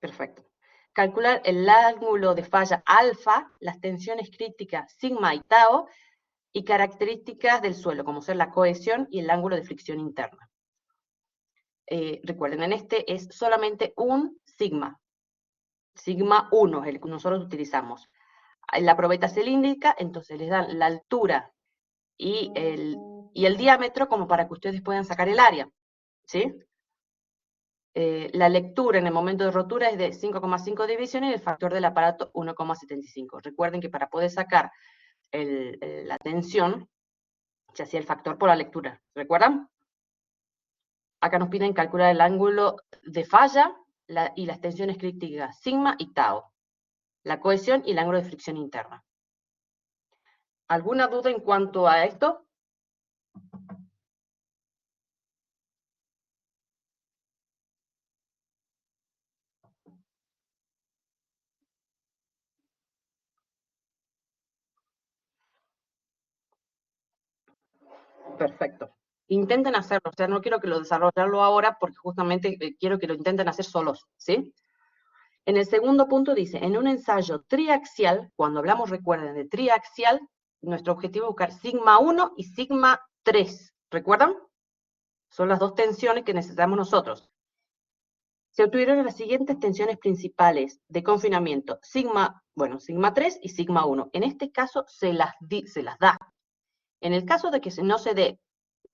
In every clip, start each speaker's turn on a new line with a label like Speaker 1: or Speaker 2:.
Speaker 1: Perfecto. Calcular el ángulo de falla alfa, las tensiones críticas sigma y tau, y características del suelo, como ser la cohesión y el ángulo de fricción interna. Recuerden, en este es solamente un sigma. Sigma 1 es el que nosotros utilizamos. En la probeta cilíndrica, entonces les dan la altura y el diámetro como para que ustedes puedan sacar el área, ¿sí? La lectura en el momento de rotura es de 5,5 divisiones y el factor del aparato 1,75. Recuerden que para poder sacar la tensión, se hacía el factor por la lectura. ¿Recuerdan? Acá nos piden calcular el ángulo de falla y las tensiones críticas sigma y tau, la cohesión y el ángulo de fricción interna. ¿Alguna duda en cuanto a esto? Perfecto. Intenten hacerlo, o sea, no quiero que lo desarrollarlo ahora porque justamente quiero que lo intenten hacer solos, ¿sí? En el segundo punto dice, en un ensayo triaxial, cuando hablamos, recuerden, de triaxial, nuestro objetivo es buscar sigma 1 y sigma 3, ¿recuerdan? Son las dos tensiones que necesitamos nosotros. Se obtuvieron las siguientes tensiones principales de confinamiento, sigma 3 y sigma 1. En este caso se las da. En el caso de que no se dé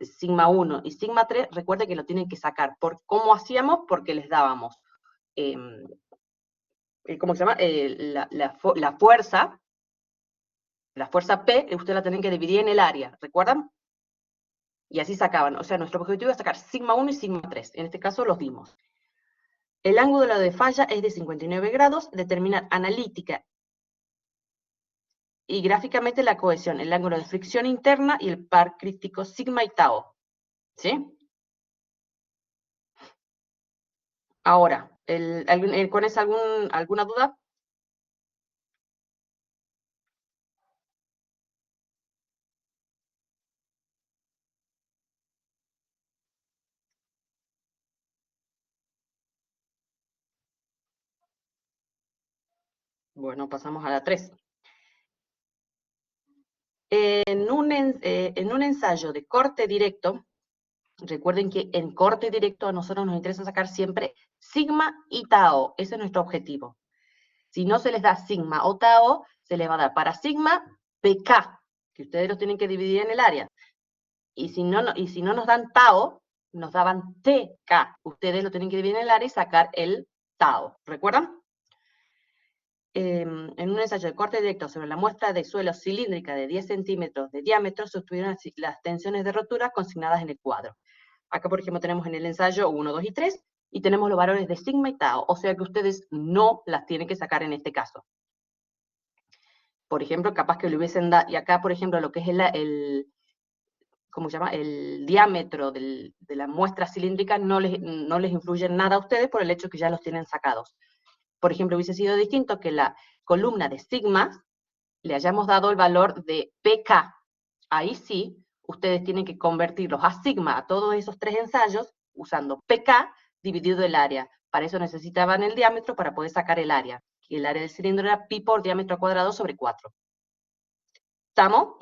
Speaker 1: sigma 1 y sigma 3, recuerden que lo tienen que sacar. ¿Cómo hacíamos? Porque les dábamos, ¿cómo se llama? La fuerza P, ustedes la tienen que dividir en el área, ¿recuerdan? Y así sacaban. O sea, nuestro objetivo es sacar sigma 1 y sigma 3. En este caso los dimos. El ángulo de falla es de 59 grados, determinar analítica y gráficamente la cohesión, el ángulo de fricción interna y el par crítico sigma y tau. ¿Sí? Ahora, ¿con eso alguna duda? Bueno, pasamos a la 3. En un ensayo de corte directo, recuerden que en corte directo a nosotros nos interesa sacar siempre sigma y tau. Ese es nuestro objetivo. Si no se les da sigma o tau, se les va a dar para sigma pk, que ustedes los tienen que dividir en el área. Y si no nos dan tau, nos daban tk. Ustedes lo tienen que dividir en el área y sacar el tau. ¿Recuerdan? En un ensayo de corte directo sobre la muestra de suelo cilíndrica de 10 centímetros de diámetro, se obtuvieron las tensiones de rotura consignadas en el cuadro. Acá, por ejemplo, tenemos en el ensayo 1, 2 y 3, y tenemos los valores de sigma y tau, o sea que ustedes no las tienen que sacar en este caso. Por ejemplo, capaz que le hubiesen dado, y acá, por ejemplo, lo que es ¿cómo se llama? El diámetro de la muestra cilíndrica no les influye en nada a ustedes por el hecho que ya los tienen sacados. Por ejemplo, hubiese sido distinto que la columna de sigma le hayamos dado el valor de pk. Ahí sí, ustedes tienen que convertirlos a sigma, a todos esos tres ensayos, usando pk dividido el área. Para eso necesitaban el diámetro para poder sacar el área. Y el área del cilindro era pi por diámetro cuadrado sobre 4. ¿Estamos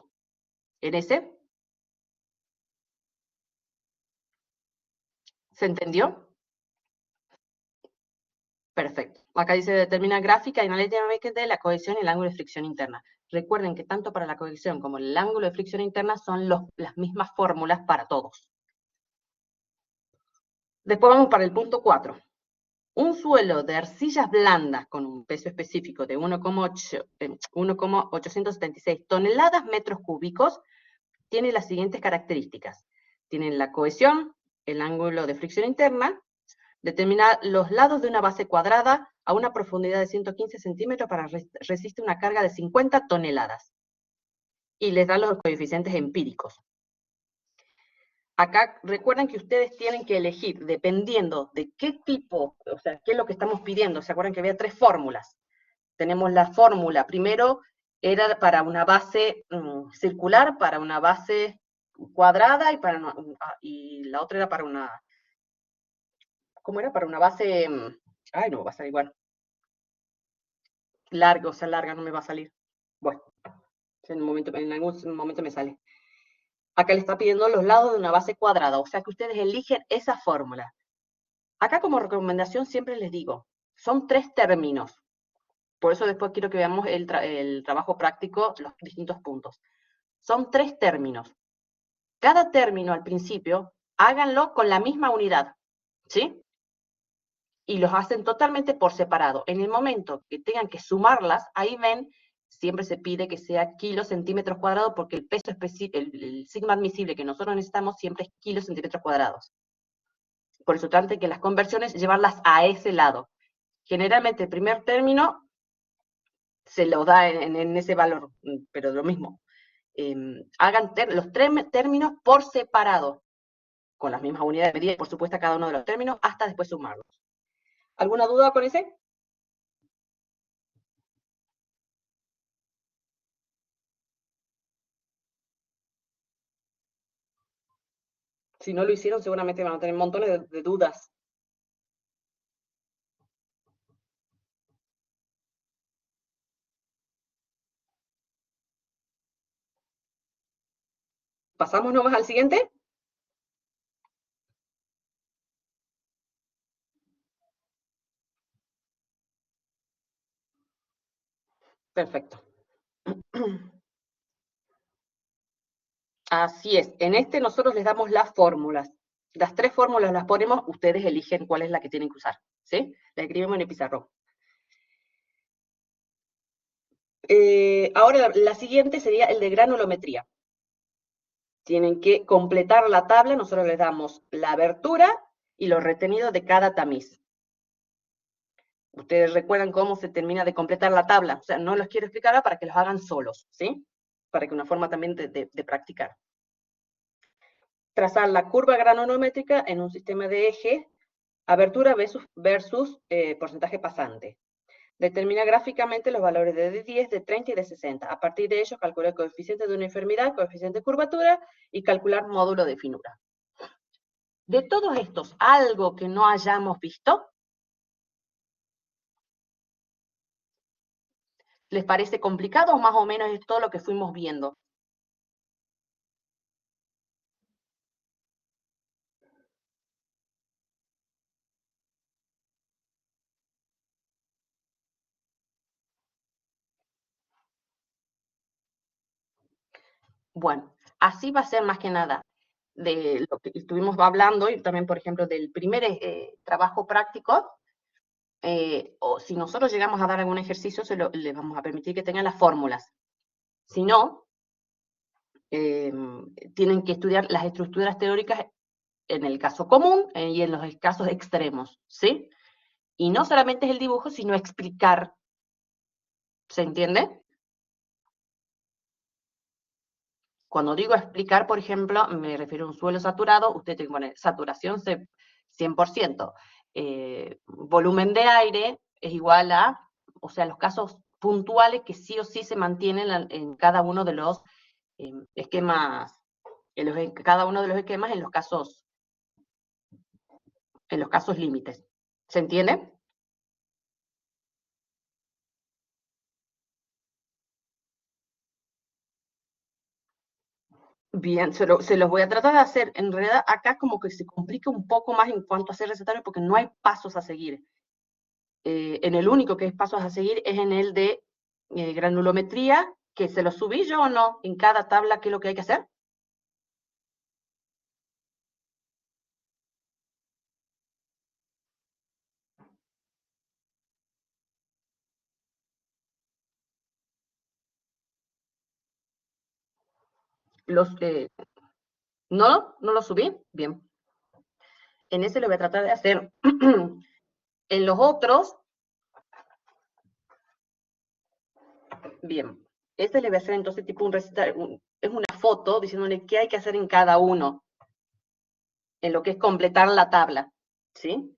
Speaker 1: en ese? ¿Se entendió? Perfecto. Acá dice determina gráfica y analíticamente la cohesión y el ángulo de fricción interna. Recuerden que tanto para la cohesión como el ángulo de fricción interna son las mismas fórmulas para todos. Después vamos para el punto 4. Un suelo de arcillas blandas con un peso específico de 1,876 toneladas metros cúbicos tiene las siguientes características. Tienen la cohesión, el ángulo de fricción interna, determinar los lados de una base cuadrada a una profundidad de 115 centímetros para resistir una carga de 50 toneladas. Y les da los coeficientes empíricos. Acá recuerden que ustedes tienen que elegir, dependiendo de qué tipo, o sea, qué es lo que estamos pidiendo. ¿Se acuerdan que había 3 fórmulas? Tenemos la fórmula, primero era para una base circular, para una base cuadrada, y la otra era para una, ¿cómo era? Para una base, ay, no, va a ser igual. Largo, o sea, larga no me va a salir. Bueno, en algún momento me sale. Acá le está pidiendo los lados de una base cuadrada, o sea que ustedes eligen esa fórmula. Acá como recomendación siempre les digo, son 3 términos. Por eso después quiero que veamos el trabajo práctico, los distintos puntos. Son 3 términos. Cada término al principio, háganlo con la misma unidad, ¿sí? Y los hacen totalmente por separado. En el momento que tengan que sumarlas, ahí ven, siempre se pide que sea kilos centímetros cuadrados, porque el peso el sigma admisible que nosotros necesitamos siempre es kilos centímetros cuadrados. Por eso trate que las conversiones llevarlas a ese lado. Generalmente el primer término se lo da en ese valor, pero lo mismo. Hagan los 3 términos por separado, con las mismas unidades de medida, por supuesto, cada uno de los términos, hasta después sumarlos. ¿Alguna duda con ese? Si no lo hicieron, seguramente van a tener montones de dudas. ¿Pasamos nomás al siguiente? Perfecto. Así es. En este nosotros les damos las fórmulas. Las 3 fórmulas las ponemos, ustedes eligen cuál es la que tienen que usar. ¿Sí? La escribimos en el pizarrón. Ahora la siguiente sería el de granulometría. Tienen que completar la tabla, nosotros les damos la abertura y los retenidos de cada tamiz. Ustedes recuerdan cómo se termina de completar la tabla, o sea, no los quiero explicar ahora para que los hagan solos, ¿sí? Para que una forma también de practicar. Trazar la curva granulométrica en un sistema de eje, abertura versus porcentaje pasante. Determina gráficamente los valores de 10, de 30 y de 60. A partir de ellos, calcular el coeficiente de uniformidad, coeficiente de curvatura y calcular módulo de finura. De todos estos, ¿algo que no hayamos visto? ¿Les parece complicado o más o menos es todo lo que fuimos viendo? Bueno, así va a ser más que nada de lo que estuvimos hablando y también, por ejemplo, del primer trabajo práctico. O si nosotros llegamos a dar algún ejercicio, le vamos a permitir que tengan las fórmulas. Si no, tienen que estudiar las estructuras teóricas en el caso común y en los casos extremos, ¿sí? Y no solamente es el dibujo, sino explicar. ¿Se entiende? Cuando digo explicar, por ejemplo, me refiero a un suelo saturado, usted tiene que poner saturación 100%. Volumen de aire es igual a, o sea, los casos puntuales que sí o sí se mantienen en cada uno de los esquemas, cada uno de los esquemas en los casos límites. ¿Se entiende? Bien, se los voy a tratar de hacer. En realidad, acá como que se complica un poco más en cuanto a hacer recetarios porque no hay pasos a seguir. En el único que hay pasos a seguir es en el de granulometría, que se lo subí yo o no, en cada tabla, qué es lo que hay que hacer. Los, ¿No? ¿No lo subí? Bien. En ese lo voy a tratar de hacer. En los otros, bien. Este le voy a hacer entonces tipo un recetario, es una foto diciéndole qué hay que hacer en cada uno, en lo que es completar la tabla, ¿sí?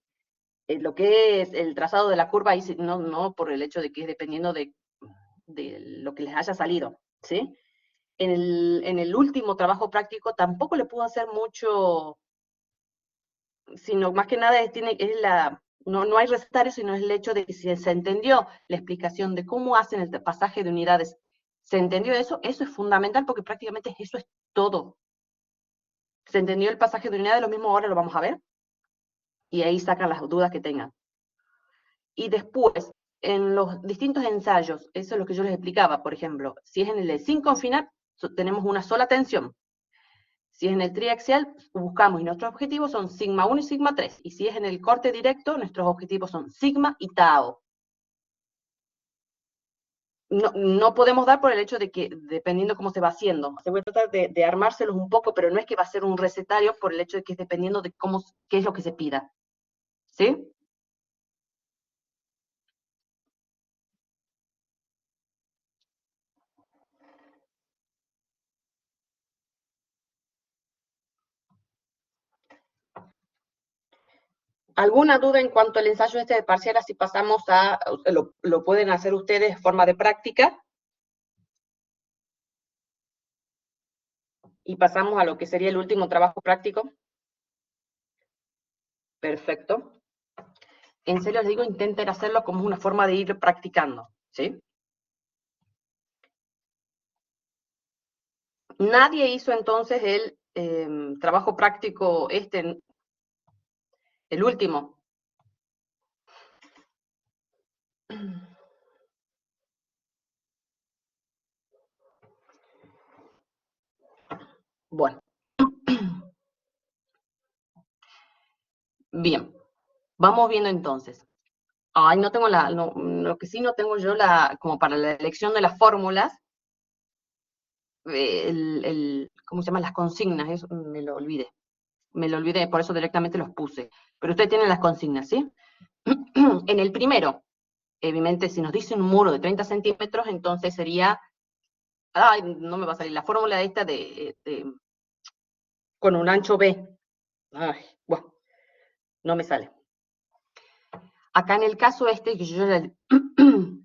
Speaker 1: En lo que es el trazado de la curva, ahí no por el hecho de que es dependiendo de lo que les haya salido, ¿sí? En el último trabajo práctico tampoco le puedo hacer mucho, sino más que nada es No hay recetario, sino es el hecho de que si se entendió la explicación de cómo hacen el pasaje de unidades, se entendió eso, eso es fundamental porque prácticamente eso es todo. Se entendió el pasaje de unidades, lo mismo ahora lo vamos a ver, y ahí sacan las dudas que tengan. Y después, en los distintos ensayos, eso es lo que yo les explicaba, por ejemplo, si es en el de sin confinar, tenemos una sola tensión. Si es en el triaxial, buscamos y nuestros objetivos son sigma 1 y sigma 3. Y si es en el corte directo, nuestros objetivos son sigma y tau. No podemos dar por el hecho de que, dependiendo cómo se va haciendo, se voy a tratar de armárselos un poco, pero no es que va a ser un recetario por el hecho de que es dependiendo de qué es lo que se pida. ¿Sí? ¿Alguna duda en cuanto al ensayo este de parcial? Así pasamos a, lo pueden hacer ustedes de forma de práctica. Y pasamos a lo que sería el último trabajo práctico. Perfecto. En serio les digo, intenten hacerlo como una forma de ir practicando, ¿sí? Nadie hizo entonces el trabajo práctico el último. Bueno, bien. Vamos viendo entonces. Ay, no tengo lo que sí no tengo yo como para la elección de las fórmulas, ¿cómo se llama? Las consignas, eso me lo olvidé. Me lo olvidé, por eso directamente los puse. Pero ustedes tienen las consignas, ¿sí? En el primero, evidentemente, si nos dice un muro de 30 centímetros, entonces sería, ay, no me va a salir la fórmula esta con un ancho B. Ay, bueno, no me sale. Acá en el caso este, que yo ya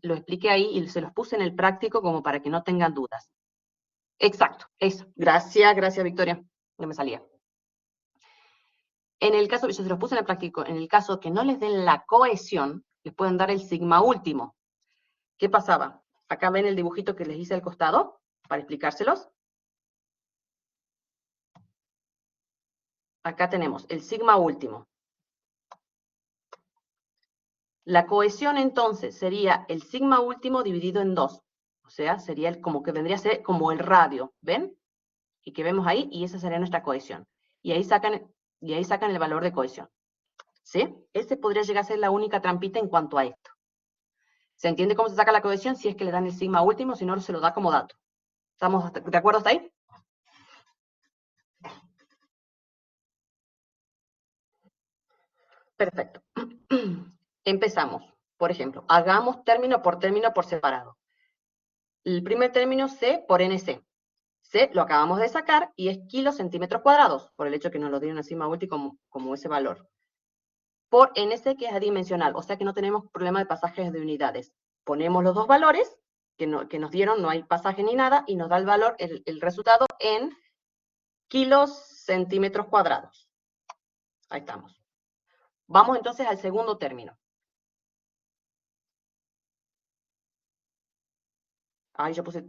Speaker 1: lo expliqué ahí y se los puse en el práctico como para que no tengan dudas. Exacto, eso. Gracias, Victoria. No me salía. En el caso, yo se los puse en el práctico, en el caso que no les den la cohesión, les pueden dar el sigma último. ¿Qué pasaba? Acá ven el dibujito que les hice al costado, para explicárselos. Acá tenemos el sigma último. La cohesión entonces sería el sigma último dividido en 2. O sea, sería como que vendría a ser como el radio, ¿ven? Y que vemos ahí, y esa sería nuestra cohesión. Y ahí sacan el valor de cohesión. ¿Sí? Ese podría llegar a ser la única trampita en cuanto a esto. ¿Se entiende cómo se saca la cohesión? Si es que le dan el sigma último, si no, se lo da como dato. ¿Estamos de acuerdo hasta ahí? Perfecto. Empezamos. Por ejemplo, hagamos término por separado. El primer término C por NC. C lo acabamos de sacar y es kilos centímetros cuadrados, por el hecho que nos lo dieron encima último como ese valor. Por NC, que es adimensional, o sea que no tenemos problema de pasajes de unidades. Ponemos los dos valores que nos dieron, no hay pasaje ni nada, y nos da el valor, el resultado en kilos centímetros cuadrados. Ahí estamos. Vamos entonces al segundo término. Ahí yo puse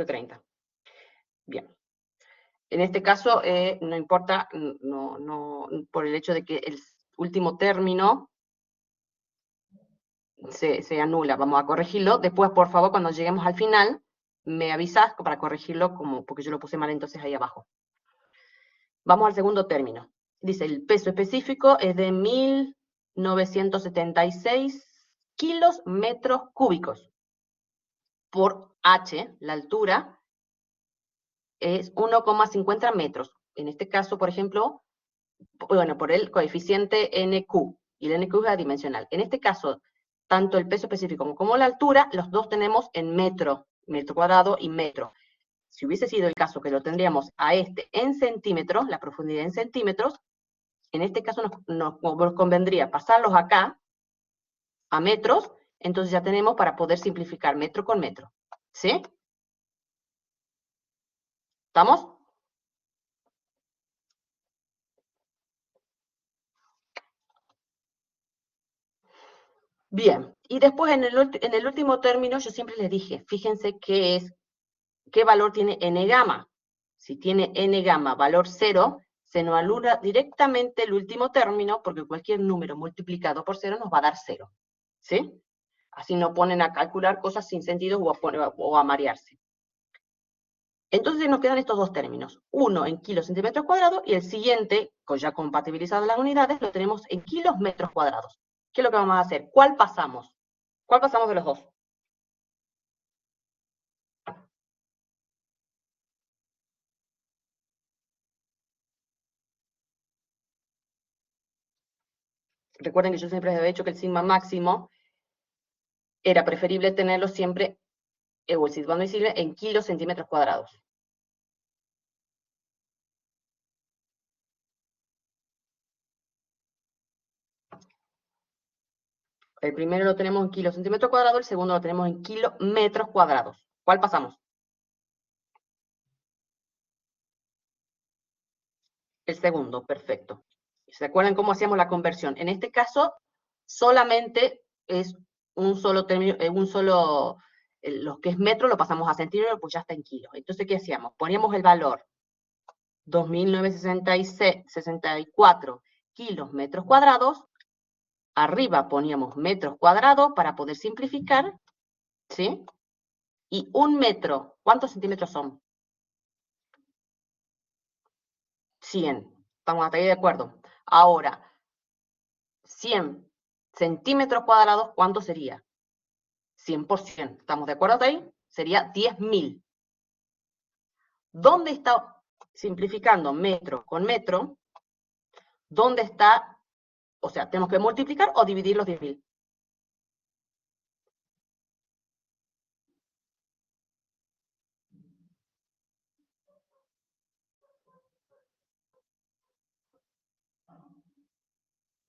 Speaker 1: 30. Bien. En este caso, no importa, por el hecho de que el último término se anula. Vamos a corregirlo. Después, por favor, cuando lleguemos al final, me avisas para corregirlo, porque yo lo puse mal entonces ahí abajo. Vamos al segundo término. Dice, el peso específico es de 1976 kilos metros cúbicos. Por H, la altura, es 1,50 metros. En este caso, por ejemplo, bueno, por el coeficiente NQ, y el NQ es adimensional. En este caso, tanto el peso específico como la altura, los dos tenemos en metro cuadrado y metro. Si hubiese sido el caso que lo tendríamos a este en centímetros, la profundidad en centímetros, en este caso nos convendría pasarlos acá a metros, entonces ya tenemos para poder simplificar metro con metro. ¿Sí? ¿Estamos? Bien, y después en el último término yo siempre les dije, fíjense qué valor tiene n gamma. Si tiene n gamma valor 0, se nos anula directamente el último término, porque cualquier número multiplicado por 0 nos va a dar 0. ¿Sí? Así no ponen a calcular cosas sin sentido o a marearse. Entonces nos quedan estos dos términos, uno en kilos centímetros cuadrados y el siguiente, ya compatibilizado las unidades, lo tenemos en kilos metros cuadrados. ¿Qué es lo que vamos a hacer? ¿Cuál pasamos? ¿Cuál pasamos de los dos? Recuerden que yo siempre les había dicho que el sigma máximo era preferible tenerlo siempre, o el sigma visible, en kilos centímetros cuadrados. El primero lo tenemos en kilos centímetros cuadrados, el segundo lo tenemos en kilómetros cuadrados. ¿Cuál pasamos? El segundo, perfecto. ¿Se acuerdan cómo hacíamos la conversión? En este caso, solamente es un solo término, lo que es metro lo pasamos a centímetros, pues ya está en kilos. Entonces, ¿qué hacíamos? Poníamos el valor 2.964 kilos metros cuadrados, arriba poníamos metros cuadrados para poder simplificar, ¿sí? Y un metro, ¿cuántos centímetros son? 100. Estamos hasta ahí de acuerdo. Ahora, 100 centímetros cuadrados, ¿cuánto sería? 100%. ¿Estamos de acuerdo hasta ahí? Sería 10.000. ¿Dónde está, simplificando metro con metro, dónde está, o sea, tenemos que multiplicar o dividir los 10.000?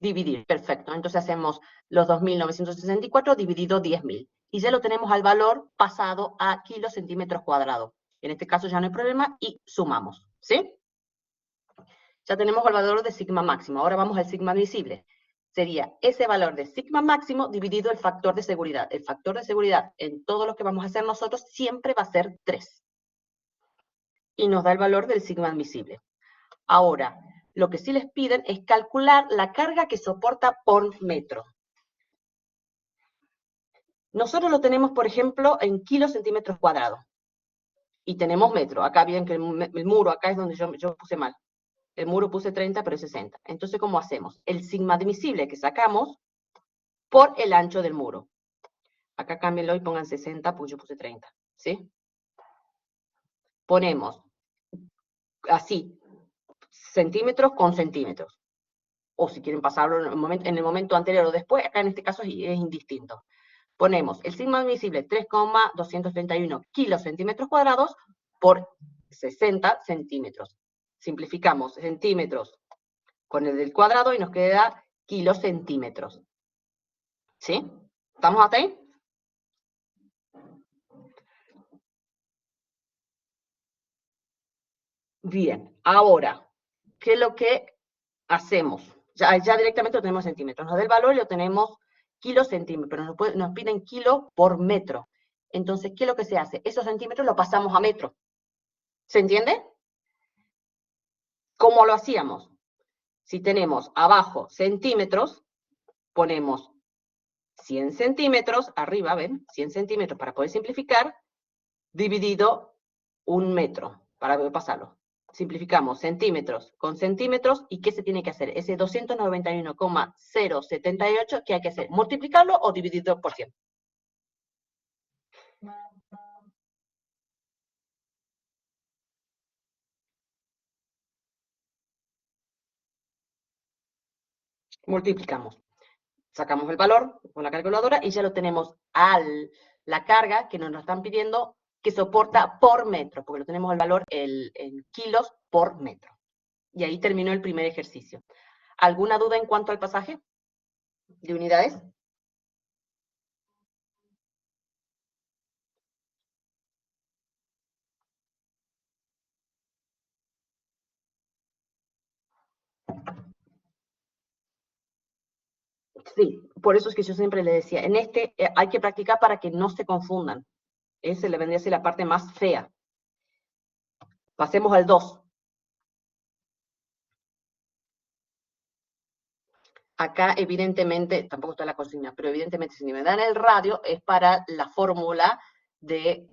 Speaker 1: Dividir, perfecto. Entonces hacemos los 2.964 dividido 10.000. Y ya lo tenemos al valor pasado a kilos centímetros cuadrados. En este caso ya no hay problema y sumamos, ¿sí? Ya tenemos el valor de sigma máximo. Ahora vamos al sigma admisible. Sería ese valor de sigma máximo dividido el factor de seguridad. El factor de seguridad en todo lo que vamos a hacer nosotros siempre va a ser 3. Y nos da el valor del sigma admisible. Ahora, lo que sí les piden es calcular la carga que soporta por metro. Nosotros lo tenemos, por ejemplo, en kilos centímetros cuadrados. Y tenemos metro. Acá bien que el muro, acá es donde yo puse mal. El muro puse 30, pero es 60. Entonces, ¿cómo hacemos? El sigma admisible que sacamos por el ancho del muro. Acá cámbienlo y pongan 60, pues yo puse 30. ¿Sí? Ponemos así, centímetros con centímetros. O si quieren pasarlo en el momento anterior o después, acá en este caso es indistinto. Ponemos el sigma admisible 3,231 kilos centímetros cuadrados por 60 centímetros. Simplificamos centímetros con el del cuadrado y nos queda kilos centímetros. ¿Sí? ¿Estamos hasta ahí? Bien, ahora, ¿qué es lo que hacemos? Ya directamente lo tenemos en centímetros. Nos da el valor y lo tenemos kilos centímetros, pero nos piden kilo por metro. Entonces, ¿qué es lo que se hace? Esos centímetros los pasamos a metro. ¿Se entiende? ¿Cómo lo hacíamos? Si tenemos abajo centímetros, ponemos 100 centímetros, arriba, ¿ven? 100 centímetros para poder simplificar, dividido un metro, para pasarlo. Simplificamos centímetros con centímetros, ¿y qué se tiene que hacer? Ese 291,078, ¿qué hay que hacer? ¿Multiplicarlo o dividirlo por 100? Multiplicamos. Sacamos el valor con la calculadora y ya lo tenemos la carga que nos lo están pidiendo que soporta por metro, porque lo tenemos el valor en kilos por metro. Y ahí terminó el primer ejercicio. ¿Alguna duda en cuanto al pasaje de unidades? Sí, Por eso es que yo siempre le decía, en este hay que practicar para que no se confundan. Ese le vendría a ser la parte más fea. Pasemos al 2. Acá, evidentemente, tampoco está la consigna, pero evidentemente si me dan el radio es para la fórmula de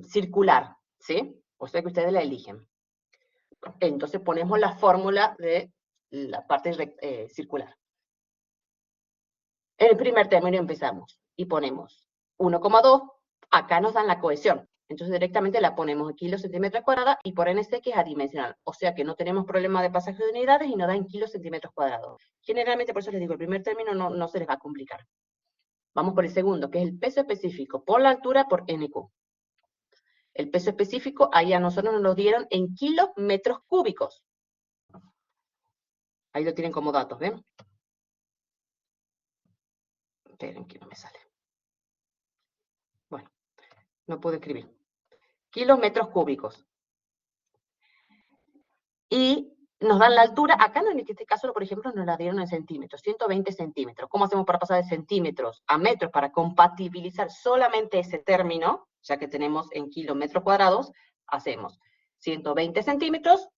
Speaker 1: circular, ¿sí? O sea que ustedes la eligen. Entonces ponemos la fórmula de la parte circular. En el primer término empezamos y ponemos 1,2. Acá nos dan la cohesión. Entonces directamente la ponemos en kilos centímetros cuadrados y por NC que es adimensional. O sea que no tenemos problema de pasaje de unidades y nos da en kilos centímetros cuadrados. Generalmente, por eso les digo, el primer término no se les va a complicar. Vamos por el segundo, que es el peso específico por la altura por NQ. El peso específico, ahí a nosotros nos lo dieron en kilos metros cúbicos. Ahí lo tienen como datos, ¿ven? Esperen que no me sale. Bueno, no puedo escribir. Kilos metros cúbicos. Y nos dan la altura, acá en este caso, por ejemplo, nos la dieron en centímetros, 120 centímetros. ¿Cómo hacemos para pasar de centímetros a metros para compatibilizar solamente ese término, ya que tenemos en kilómetros cuadrados? Hacemos 120 centímetros,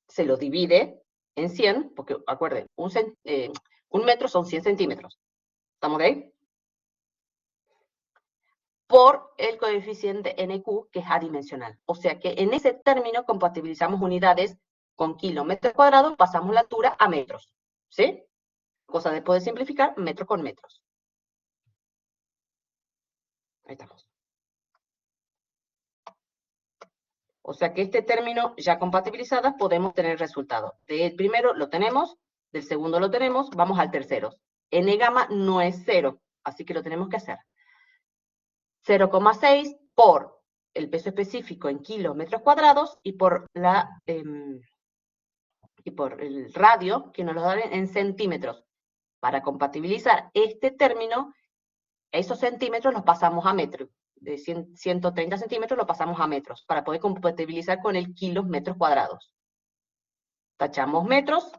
Speaker 1: se lo divide en 100, porque acuérdense, un metro son 100 centímetros. ¿Estamos ahí? Por el coeficiente NQ, que es adimensional. O sea que en ese término compatibilizamos unidades con kilómetros cuadrados, pasamos la altura a metros. ¿Sí? Cosa de poder simplificar metros con metros. Ahí estamos. O sea que este término ya compatibilizadas podemos tener resultado. Del primero lo tenemos, del segundo lo tenemos, vamos al tercero. N gamma no es 0, así que lo tenemos que hacer. 0,6 por el peso específico en kilómetros cuadrados y por el radio, que nos lo dan en centímetros. Para compatibilizar este término, esos centímetros los pasamos a metros. De 130 centímetros lo pasamos a metros, para poder compatibilizar con el kilos metros cuadrados. Tachamos metros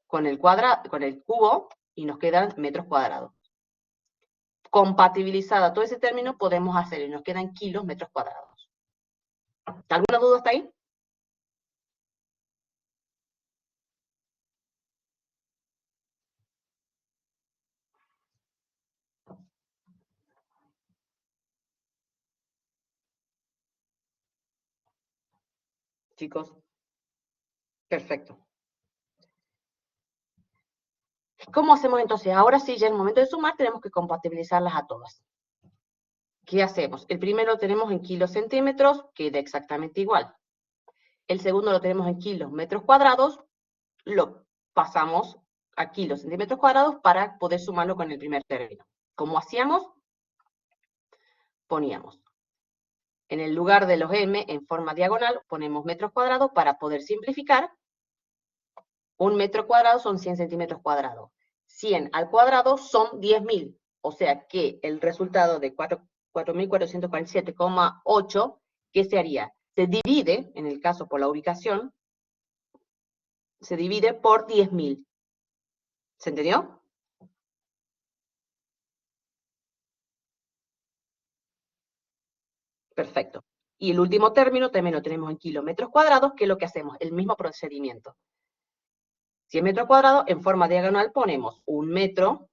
Speaker 1: con el cubo y nos quedan metros cuadrados. Compatibilizada todo ese término podemos hacer y nos quedan kilos metros cuadrados. ¿Alguna duda hasta ahí? Chicos, perfecto. ¿Cómo hacemos entonces? Ahora sí, ya en el momento de sumar, tenemos que compatibilizarlas a todas. ¿Qué hacemos? El primero lo tenemos en kilos centímetros, queda exactamente igual. El segundo lo tenemos en kilos metros cuadrados, lo pasamos a kilos centímetros cuadrados para poder sumarlo con el primer término. ¿Cómo hacíamos? Poníamos en el lugar de los m en forma diagonal, ponemos metros cuadrados para poder simplificar. Un metro cuadrado son 100 centímetros cuadrados. 100 al cuadrado son 10.000. O sea que el resultado de 4.447,8, ¿qué se haría? Se divide, en el caso por la ubicación, se divide por 10.000. ¿Se entendió? Perfecto. Y el último término también lo tenemos en kilómetros cuadrados, que es lo que hacemos, el mismo procedimiento. 100 metros cuadrados, en forma diagonal ponemos un metro,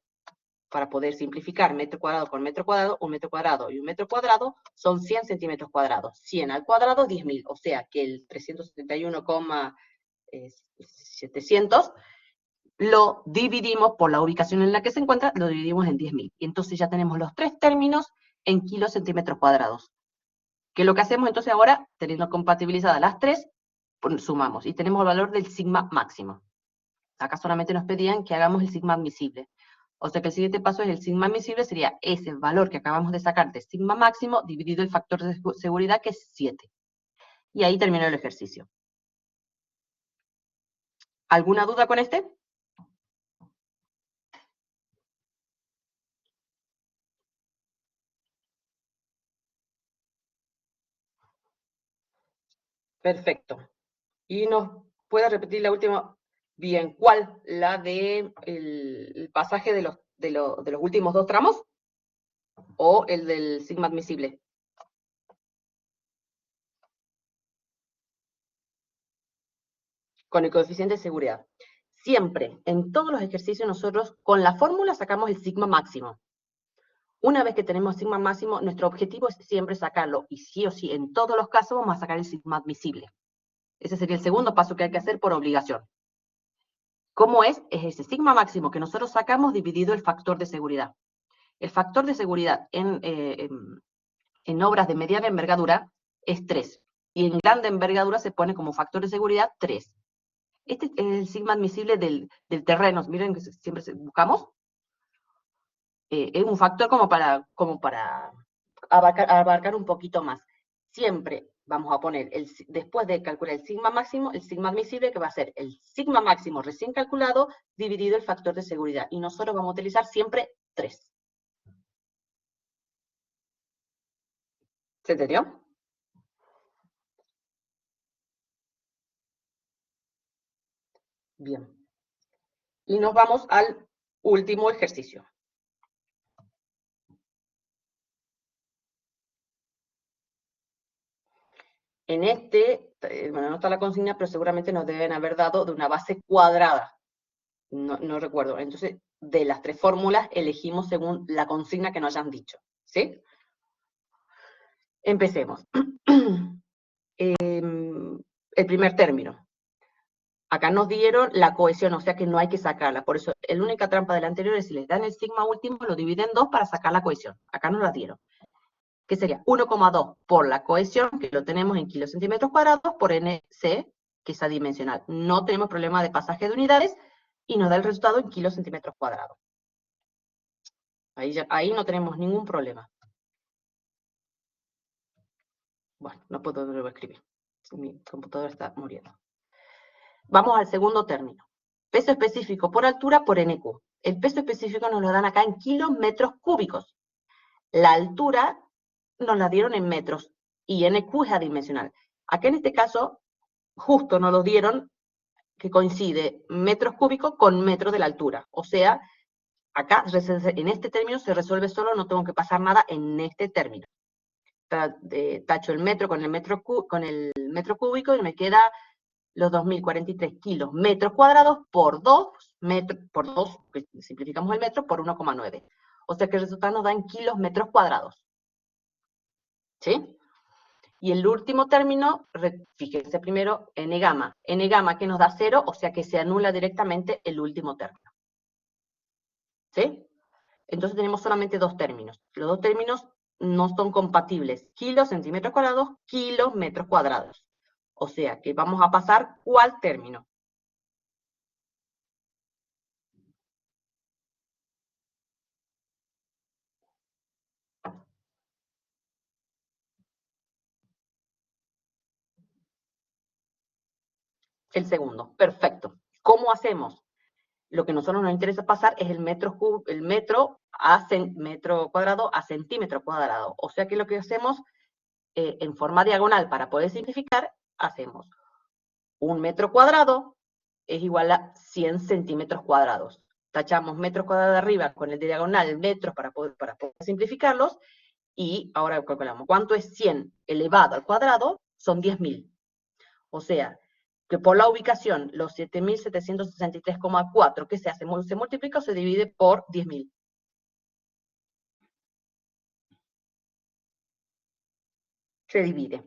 Speaker 1: para poder simplificar metro cuadrado por metro cuadrado, un metro cuadrado y un metro cuadrado son 100 centímetros cuadrados. 100 al cuadrado, 10.000. O sea que el 371,700 lo dividimos por la ubicación en la que se encuentra, lo dividimos en 10.000. Y entonces ya tenemos los tres términos en kilos centímetros cuadrados. ¿Qué es lo que hacemos entonces ahora? Teniendo compatibilizadas las tres, sumamos. Y tenemos el valor del sigma máximo. Acá solamente nos pedían que hagamos el sigma admisible. O sea que el siguiente paso es el sigma admisible, sería ese valor que acabamos de sacar de sigma máximo dividido el factor de seguridad, que es 7. Y ahí terminó el ejercicio. ¿Alguna duda con este? Perfecto. Y nos puede repetir la última. Bien, ¿cuál? La de el pasaje de los de los últimos dos tramos o el del sigma admisible? Con el coeficiente de seguridad. Siempre, en todos los ejercicios, nosotros con la fórmula sacamos el sigma máximo. Una vez que tenemos sigma máximo, nuestro objetivo es siempre sacarlo, y sí o sí, en todos los casos vamos a sacar el sigma admisible. Ese sería el segundo paso que hay que hacer por obligación. ¿Cómo es? Es ese sigma máximo que nosotros sacamos dividido el factor de seguridad. El factor de seguridad en obras de mediana envergadura es 3, y en grande envergadura se pone como factor de seguridad 3. Este es el sigma admisible del terreno, miren que siempre buscamos. Es un factor como para abarcar un poquito más. Siempre vamos a poner, después de calcular el sigma máximo, el sigma admisible, que va a ser el sigma máximo recién calculado, dividido el factor de seguridad. Y nosotros vamos a utilizar siempre 3. ¿Se entendió? Bien. Y nos vamos al último ejercicio. En bueno, no está la consigna, pero seguramente nos deben haber dado de una base cuadrada. No recuerdo. Entonces, de las 3 fórmulas, elegimos según la consigna que nos hayan dicho. ¿Sí? Empecemos. El primer término. Acá nos dieron la cohesión, o sea que no hay que sacarla. Por eso, la única trampa del anterior es si les dan el sigma último, lo dividen en 2 para sacar la cohesión. Acá nos la dieron. Que sería 1,2 por la cohesión, que lo tenemos en kilocentímetros cuadrados, por NC, que es adimensional. No tenemos problema de pasaje de unidades, y nos da el resultado en kilocentímetros cuadrados. Ahí no tenemos ningún problema. Bueno, no puedo volver a escribir. Mi computadora está muriendo. Vamos al segundo término. Peso específico por altura por NQ. El peso específico nos lo dan acá en kilómetros cúbicos. La altura nos la dieron en metros y NQ es adimensional. Acá en este caso, justo nos lo dieron que coincide metros cúbicos con metros de la altura. O sea, acá en este término se resuelve solo, no tengo que pasar nada en este término. Tacho el metro con el metro cúbico y me queda los 2043 kilos metros cuadrados por 2, que simplificamos el metro, por 1,9. O sea que el resultado nos da en kilos metros cuadrados. ¿Sí? Y el último término, fíjense primero, n gamma. N gamma que nos da 0, o sea que se anula directamente el último término. ¿Sí? Entonces tenemos solamente 2 términos. Los 2 términos no son compatibles. Kilos, centímetros cuadrados, kilos, metros cuadrados. O sea que vamos a pasar, ¿cuál término? El segundo. Perfecto. ¿Cómo hacemos? Lo que a nosotros nos interesa pasar es el metro cuadrado a centímetro cuadrado. O sea que lo que hacemos, en forma diagonal, para poder simplificar, hacemos 1 metro cuadrado es igual a 100 centímetros cuadrados. Tachamos metros cuadrados de arriba con el de diagonal, metros, para poder simplificarlos, y ahora calculamos. ¿Cuánto es 100 elevado al cuadrado? Son 10.000. O sea, que por la ubicación, los 7.763,4 que se hace, se multiplica o se divide por 10.000. Se divide.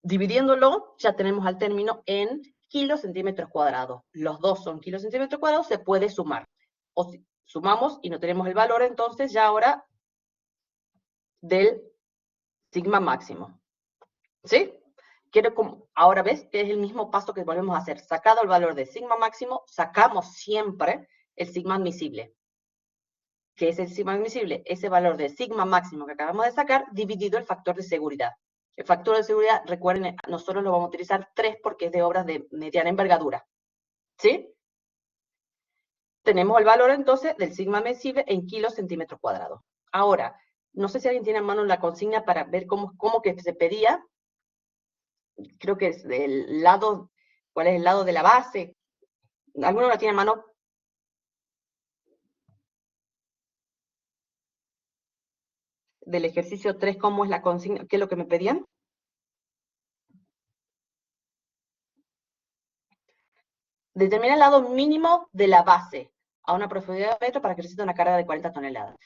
Speaker 1: Dividiéndolo, ya tenemos al término en kilos centímetros cuadrados. Los dos son kilos centímetros cuadrados, se puede sumar. O si sumamos y no tenemos el valor, entonces ya ahora del sigma máximo. ¿Sí? Ahora ves que es el mismo paso que volvemos a hacer. Sacado el valor de sigma máximo, sacamos siempre el sigma admisible. ¿Qué es el sigma admisible? Ese valor de sigma máximo que acabamos de sacar, dividido el factor de seguridad. El factor de seguridad, recuerden, nosotros lo vamos a utilizar 3 porque es de obras de mediana envergadura. ¿Sí? Tenemos el valor entonces del sigma admisible en kilos centímetros cuadrados. Ahora, no sé si alguien tiene a mano la consigna para ver cómo que se pedía. Creo que es del lado, ¿cuál es el lado de la base? ¿Alguno la tiene a mano? del ejercicio 3, ¿cómo es la consigna? ¿Qué es lo que me pedían? Determina el lado mínimo de la base a una profundidad de metro para que resista una carga de 40 toneladas.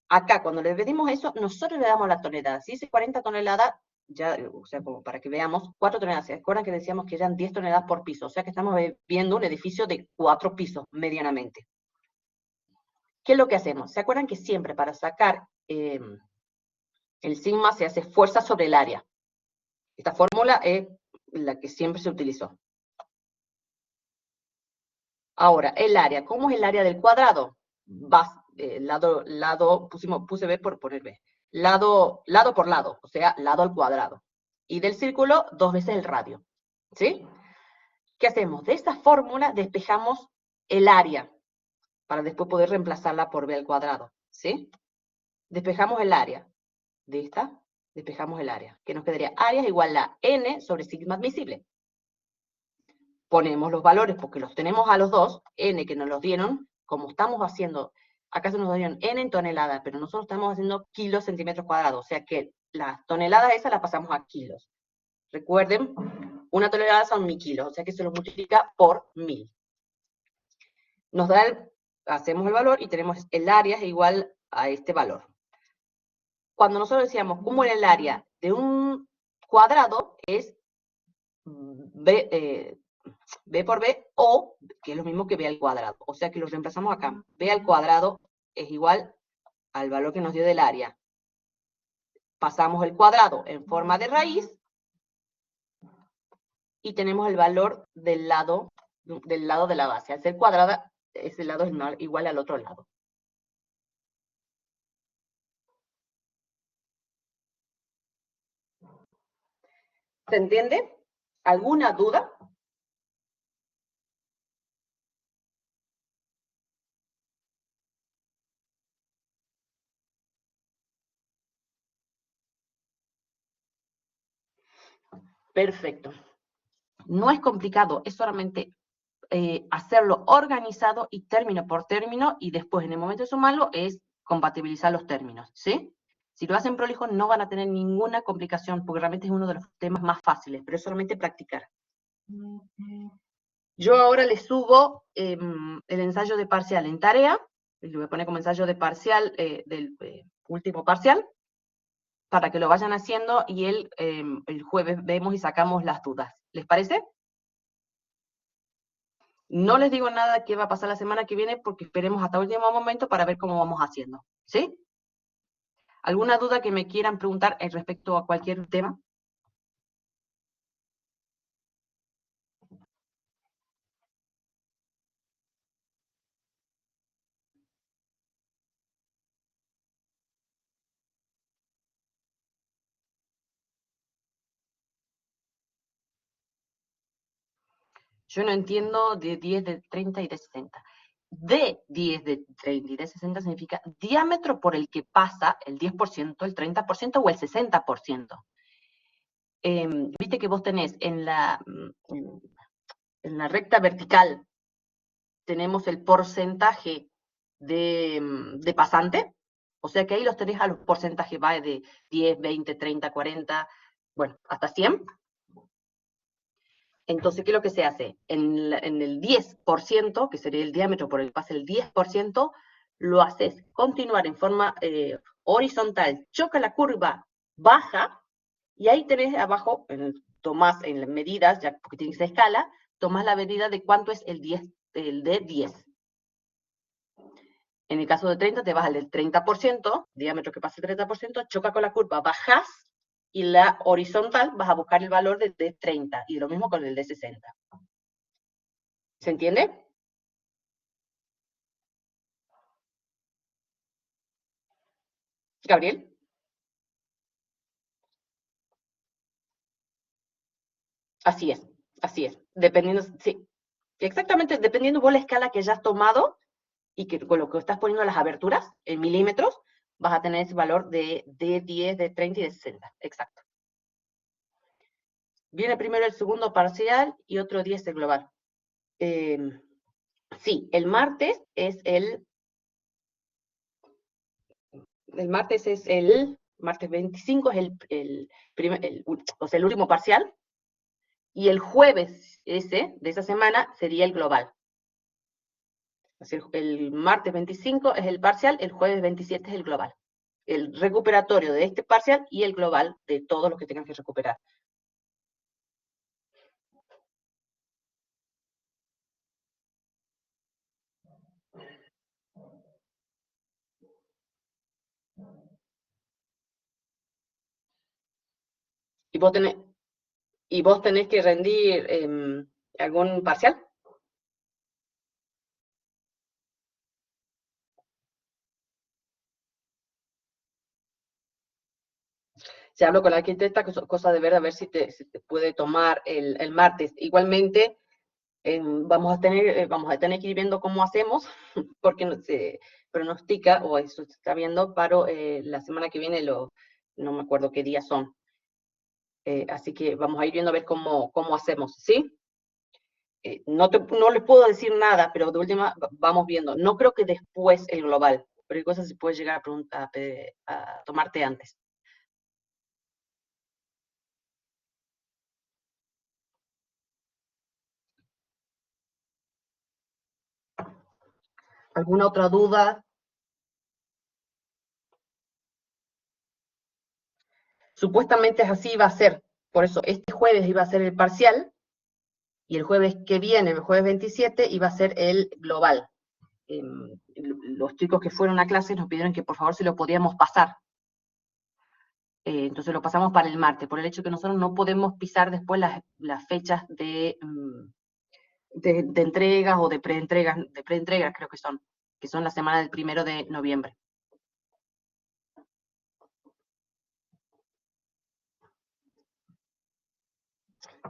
Speaker 1: Acá, cuando le pedimos eso, nosotros le damos la tonelada. Si dice 40 toneladas, ya, o sea, como para que veamos, 4 toneladas. ¿Se acuerdan que decíamos que eran 10 toneladas por piso? O sea que estamos viendo un edificio de 4 pisos, medianamente. ¿Qué es lo que hacemos? ¿Se acuerdan que siempre para sacar el sigma se hace fuerza sobre el área? Esta fórmula es la que siempre se utilizó. Ahora, el área. ¿Cómo es el área del cuadrado? Puse B por poner B. Lado por lado, o sea, lado al cuadrado. Y del círculo, 2 veces el radio. ¿Sí? ¿Qué hacemos? De esta fórmula despejamos el área, para después poder reemplazarla por B al cuadrado. ¿Sí? Despejamos el área. De esta, despejamos el área. ¿Qué nos quedaría? Área es igual a N sobre sigma admisible. Ponemos los valores, porque los tenemos a los dos, N que nos los dieron, como estamos haciendo, acá se nos dieron N en toneladas, pero nosotros estamos haciendo kilos centímetros cuadrados, o sea que las toneladas esas las pasamos a kilos. Recuerden, una tonelada son 1000 kilos, o sea que se los multiplica por 1000. Nos da hacemos el valor y tenemos el área es igual a este valor. Cuando nosotros decíamos cómo era el área de un cuadrado, es B por B, o, que es lo mismo que B al cuadrado. O sea que lo reemplazamos acá. B al cuadrado es igual al valor que nos dio del área. Pasamos el cuadrado en forma de raíz, y tenemos el valor del lado de la base. Al ser cuadrada, ese lado es igual al otro lado. ¿Se entiende? ¿Alguna duda? Perfecto. No es complicado, es solamente hacerlo organizado y término por término, y después en el momento de sumarlo es compatibilizar los términos, ¿sí? Si lo hacen prolijo no van a tener ninguna complicación, porque realmente es uno de los temas más fáciles, pero es solamente practicar. Yo ahora les subo el ensayo de parcial en tarea, y lo voy a poner como ensayo de parcial del último parcial, para que lo vayan haciendo, y el jueves vemos y sacamos las dudas. ¿Les parece? No les digo nada que va a pasar la semana que viene, porque esperemos hasta el último momento para ver cómo vamos haciendo. ¿Sí? ¿Alguna duda que me quieran preguntar respecto a cualquier tema? Yo no entiendo de 10, de 30 y de 60. De 10, de 30 y de 60 significa diámetro por el que pasa el 10%, el 30% o el 60%. Viste que vos tenés en la recta vertical, tenemos el porcentaje de pasante, o sea que ahí los tenés a los porcentajes, va de 10, 20, 30, 40, bueno, hasta 100. Entonces, ¿qué es lo que se hace? En el 10%, que sería el diámetro por el que pasa el 10%, lo haces continuar en forma horizontal, choca la curva, baja, y ahí tenés abajo, tomás en las medidas, ya porque tiene que ser escala, tomás la medida de cuánto es el de 10. En el caso de 30, te vas al del 30%, diámetro que pasa el 30%, choca con la curva, bajás, y la horizontal vas a buscar el valor de 30, y lo mismo con el de 60. ¿Se entiende? Gabriel. Así es, así es. Dependiendo, sí, exactamente, dependiendo vos la escala que hayas tomado y que con lo que estás poniendo las aberturas en milímetros, vas a tener ese valor de 10, de 30 y de 60. Exacto. Viene primero el segundo parcial y otro día es el global. Sí, el martes es el martes es el martes 25 es o sea, el último parcial, y el jueves de esa semana sería el global. Así, el martes 25 es el parcial, el jueves 27 es el global. El recuperatorio de este parcial y el global de todos los que tengan que recuperar. ¿Y vos tenés que rendir algún parcial? Se hablo con la arquitecta, cosa de ver a ver si te puede tomar el martes. Igualmente, vamos a tener que ir viendo cómo hacemos, porque se pronostica, o eso se está viendo, para la semana que viene, no me acuerdo qué días son. Así que vamos a ir viendo a ver cómo hacemos, ¿sí? No les puedo decir nada, pero de última vamos viendo. No creo que después el global, pero hay cosas que se puede llegar a tomarte antes. ¿Alguna otra duda? Supuestamente es así, va a ser. Por eso, este jueves iba a ser el parcial, y el jueves que viene, el jueves 27, iba a ser el global. Los chicos que fueron a clases nos pidieron que por favor si lo podíamos pasar. Entonces lo pasamos para el martes, por el hecho que nosotros no podemos pisar después las fechas de entregas o de preentregas creo que son la semana del 1 de noviembre.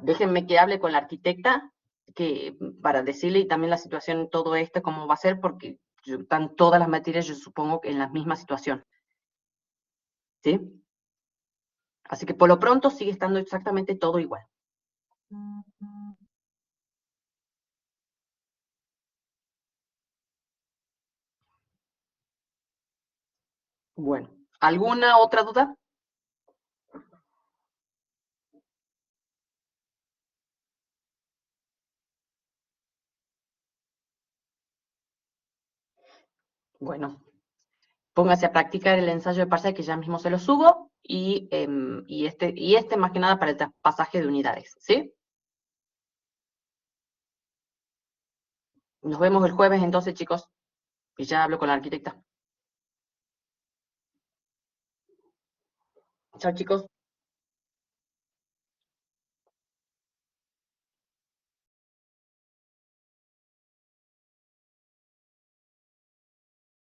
Speaker 1: Déjenme que hable con la arquitecta para decirle y también la situación, todo esto, cómo va a ser, porque están todas las materias, yo supongo, en la misma situación. ¿Sí? Así que por lo pronto sigue estando exactamente todo igual. Bueno, ¿alguna otra duda? Bueno, póngase a practicar el ensayo de parcial que ya mismo se lo subo y este más que nada para el pasaje de unidades, ¿sí? Nos vemos el jueves entonces, chicos, y ya hablo con la arquitecta. Chao, chicos.